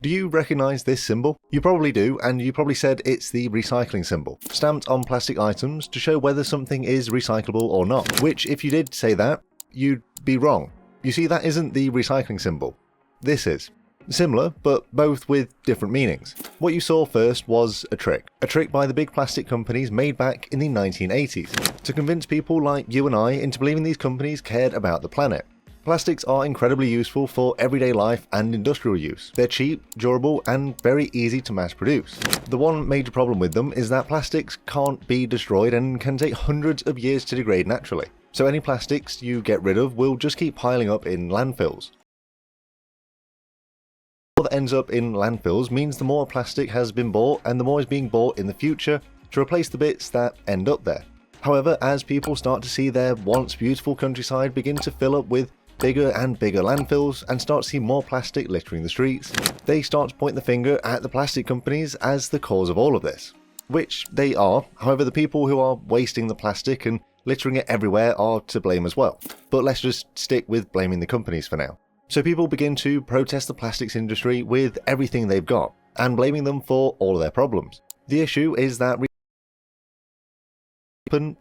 Do you recognise this symbol? You probably do, and you probably said it's the recycling symbol, stamped on plastic items to show whether something is recyclable or not, which if you did say that, you'd be wrong. You see, that isn't the recycling symbol. This is. Similar, but both with different meanings. What you saw first was a trick by the big plastic companies made back in the 1980s, to convince people like you and I into believing these companies cared about the planet. Plastics are incredibly useful for everyday life and industrial use. They're cheap, durable, and very easy to mass produce. The one major problem with them is that plastics can't be destroyed and can take hundreds of years to degrade naturally. So any plastics you get rid of will just keep piling up in landfills. What ends up in landfills means the more plastic has been bought and the more is being bought in the future to replace the bits that end up there. However, as people start to see their once beautiful countryside begin to fill up with bigger and bigger landfills and start to see more plastic littering the streets, they start to point the finger at the plastic companies as the cause of all of this. Which they are, however the people who are wasting the plastic and littering it everywhere are to blame as well. But let's just stick with blaming the companies for now. So people begin to protest the plastics industry with everything they've got, and blaming them for all of their problems. The issue is that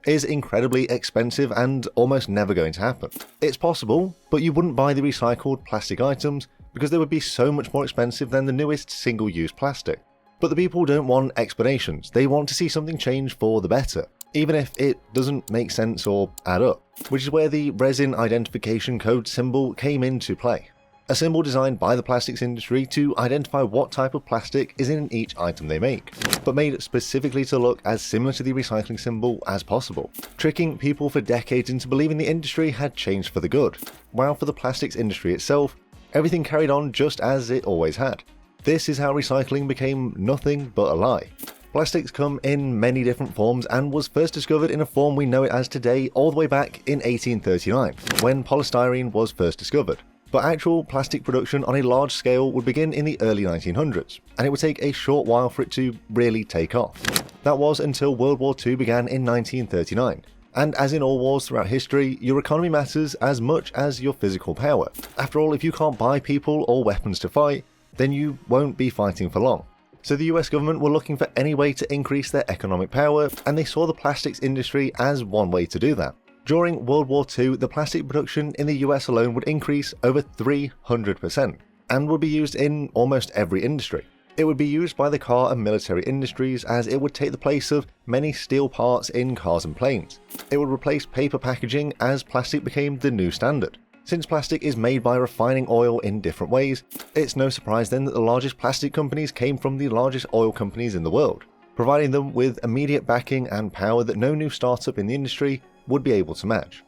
is incredibly expensive and almost never going to happen. It's possible, but you wouldn't buy the recycled plastic items because they would be so much more expensive than the newest single-use plastic. But the people don't want explanations, they want to see something change for the better, even if it doesn't make sense or add up, which is where the resin identification code symbol came into play. A symbol designed by the plastics industry to identify what type of plastic is in each item they make, but made specifically to look as similar to the recycling symbol as possible, tricking people for decades into believing the industry had changed for the good, while for the plastics industry itself, everything carried on just as it always had. This is how recycling became nothing but a lie. Plastics come in many different forms and was first discovered in a form we know it as today all the way back in 1839, when polystyrene was first discovered. But actual plastic production on a large scale would begin in the early 1900s, and it would take a short while for it to really take off. That was until World War II began in 1939. And as in all wars throughout history, your economy matters as much as your physical power. After all, if you can't buy people or weapons to fight, then you won't be fighting for long. So the US government were looking for any way to increase their economic power, and they saw the plastics industry as one way to do that. During World War II, the plastic production in the US alone would increase over 300%, and would be used in almost every industry. It would be used by the car and military industries as it would take the place of many steel parts in cars and planes. It would replace paper packaging as plastic became the new standard. Since plastic is made by refining oil in different ways, it's no surprise then that the largest plastic companies came from the largest oil companies in the world, providing them with immediate backing and power that no new startup in the industry would be able to match.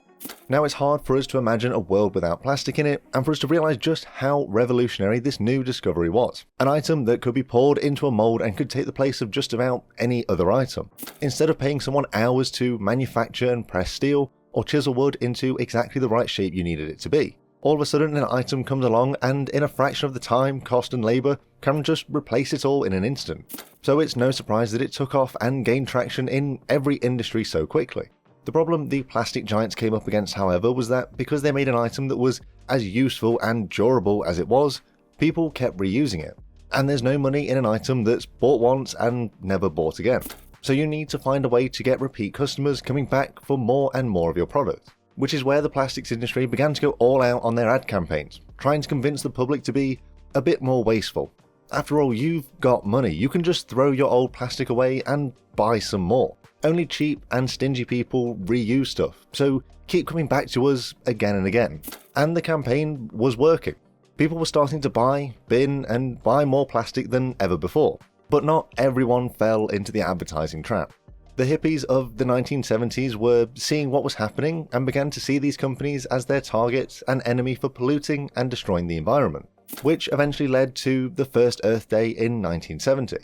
Now it's hard for us to imagine a world without plastic in it, and for us to realise just how revolutionary this new discovery was. An item that could be poured into a mould and could take the place of just about any other item. Instead of paying someone hours to manufacture and press steel, or chisel wood into exactly the right shape you needed it to be, all of a sudden an item comes along and in a fraction of the time, cost and labour can just replace it all in an instant. So it's no surprise that it took off and gained traction in every industry so quickly. The problem the plastic giants came up against, however, was that because they made an item that was as useful and durable as it was, people kept reusing it. And there's no money in an item that's bought once and never bought again. So you need to find a way to get repeat customers coming back for more and more of your product. Which is where the plastics industry began to go all out on their ad campaigns, trying to convince the public to be a bit more wasteful. After all, you've got money, you can just throw your old plastic away and buy some more. Only cheap and stingy people reuse stuff, so keep coming back to us again and again. And the campaign was working. People were starting to buy, bin, and buy more plastic than ever before. But not everyone fell into the advertising trap. The hippies of the 1970s were seeing what was happening and began to see these companies as their targets and enemy for polluting and destroying the environment, which eventually led to the first Earth Day in 1970.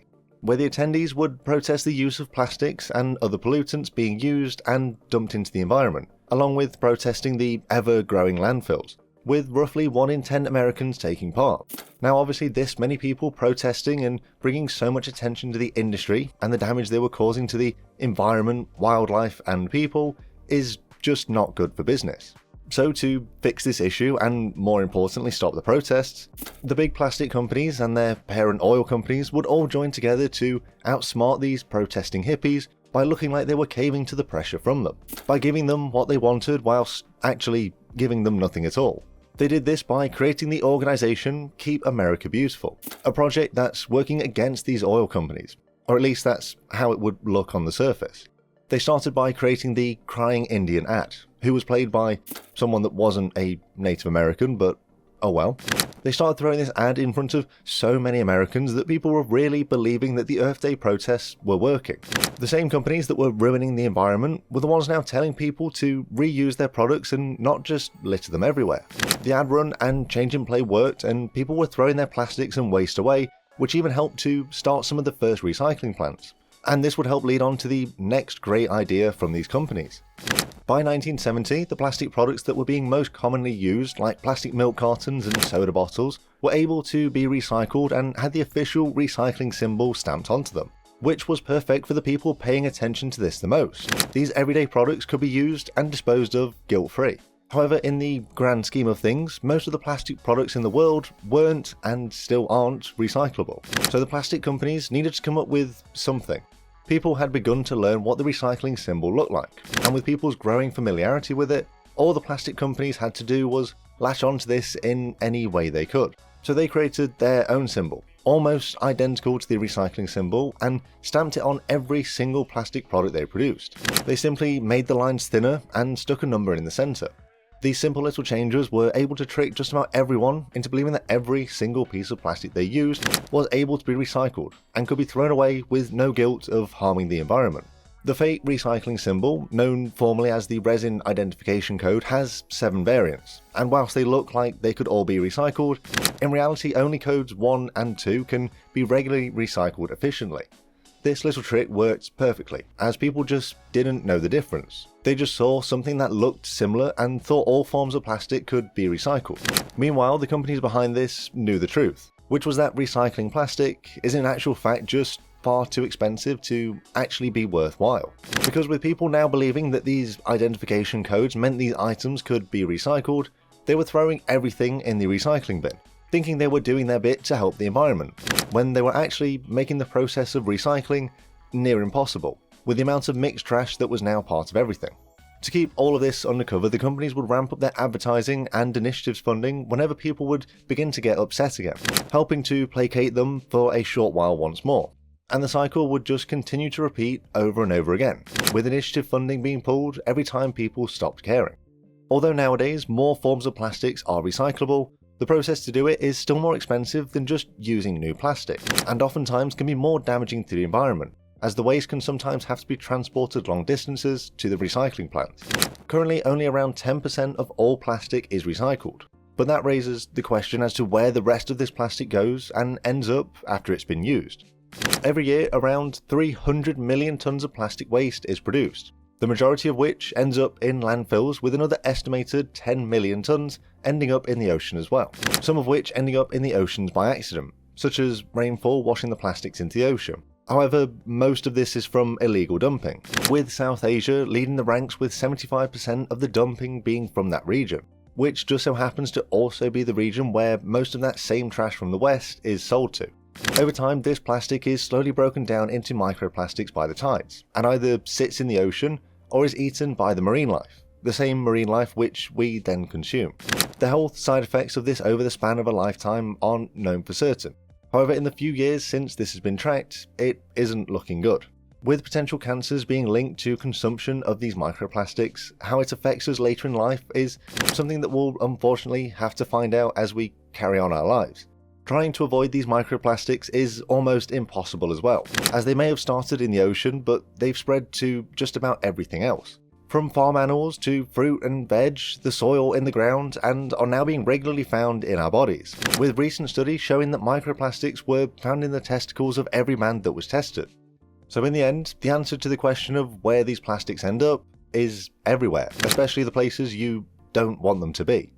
Where the attendees would protest the use of plastics and other pollutants being used and dumped into the environment, along with protesting the ever-growing landfills, with roughly 1 in 10 Americans taking part. Now obviously this many people protesting and bringing so much attention to the industry and the damage they were causing to the environment, wildlife and people is just not good for business. So to fix this issue, and more importantly stop the protests, the big plastic companies and their parent oil companies would all join together to outsmart these protesting hippies by looking like they were caving to the pressure from them, by giving them what they wanted whilst actually giving them nothing at all. They did this by creating the organisation Keep America Beautiful, a project that's working against these oil companies, or at least that's how it would look on the surface. They started by creating the Crying Indian ad, who was played by someone that wasn't a Native American, but oh well. They started throwing this ad in front of so many Americans that people were really believing that the Earth Day protests were working. The same companies that were ruining the environment were the ones now telling people to reuse their products and not just litter them everywhere. The ad run and change in play worked, and people were throwing their plastics and waste away, which even helped to start some of the first recycling plants. And this would help lead on to the next great idea from these companies. By 1970, the plastic products that were being most commonly used, like plastic milk cartons and soda bottles, were able to be recycled and had the official recycling symbol stamped onto them, which was perfect for the people paying attention to this the most. These everyday products could be used and disposed of guilt-free. However, in the grand scheme of things, most of the plastic products in the world weren't and still aren't recyclable. So the plastic companies needed to come up with something. People had begun to learn what the recycling symbol looked like, and with people's growing familiarity with it, all the plastic companies had to do was latch onto this in any way they could. So they created their own symbol, almost identical to the recycling symbol, and stamped it on every single plastic product they produced. They simply made the lines thinner and stuck a number in the centre. These simple little changes were able to trick just about everyone into believing that every single piece of plastic they used was able to be recycled and could be thrown away with no guilt of harming the environment. The fake recycling symbol, known formally as the Resin Identification Code, has 7 variants, and whilst they look like they could all be recycled, in reality only codes 1 and 2 can be regularly recycled efficiently. This little trick worked perfectly, as people just didn't know the difference. They just saw something that looked similar and thought all forms of plastic could be recycled. Meanwhile, the companies behind this knew the truth, which was that recycling plastic is in actual fact just far too expensive to actually be worthwhile. Because with people now believing that these identification codes meant these items could be recycled, they were throwing everything in the recycling bin, thinking they were doing their bit to help the environment, when they were actually making the process of recycling near impossible, with the amount of mixed trash that was now part of everything. To keep all of this undercover, the companies would ramp up their advertising and initiatives funding whenever people would begin to get upset again, helping to placate them for a short while once more. And the cycle would just continue to repeat over and over again, with initiative funding being pulled every time people stopped caring. Although nowadays more forms of plastics are recyclable, the process to do it is still more expensive than just using new plastic, and oftentimes can be more damaging to the environment, as the waste can sometimes have to be transported long distances to the recycling plants. Currently, only around 10% of all plastic is recycled, but that raises the question as to where the rest of this plastic goes and ends up after it's been used. Every year, around 300 million tons of plastic waste is produced, the majority of which ends up in landfills, with another estimated 10 million tons ending up in the ocean as well, some of which ending up in the oceans by accident, such as rainfall washing the plastics into the ocean. However, most of this is from illegal dumping, with South Asia leading the ranks with 75% of the dumping being from that region, which just so happens to also be the region where most of that same trash from the West is sold to. Over time, this plastic is slowly broken down into microplastics by the tides, and either sits in the ocean or is eaten by the marine life, the same marine life which we then consume. The health side effects of this over the span of a lifetime aren't known for certain. However, in the few years since this has been tracked, it isn't looking good, with potential cancers being linked to consumption of these microplastics. How it affects us later in life is something that we'll unfortunately have to find out as we carry on our lives. Trying to avoid these microplastics is almost impossible as well, as they may have started in the ocean, but they've spread to just about everything else. From farm animals to fruit and veg, the soil in the ground, and are now being regularly found in our bodies, with recent studies showing that microplastics were found in the testicles of every man that was tested. So in the end, the answer to the question of where these plastics end up is everywhere, especially the places you don't want them to be.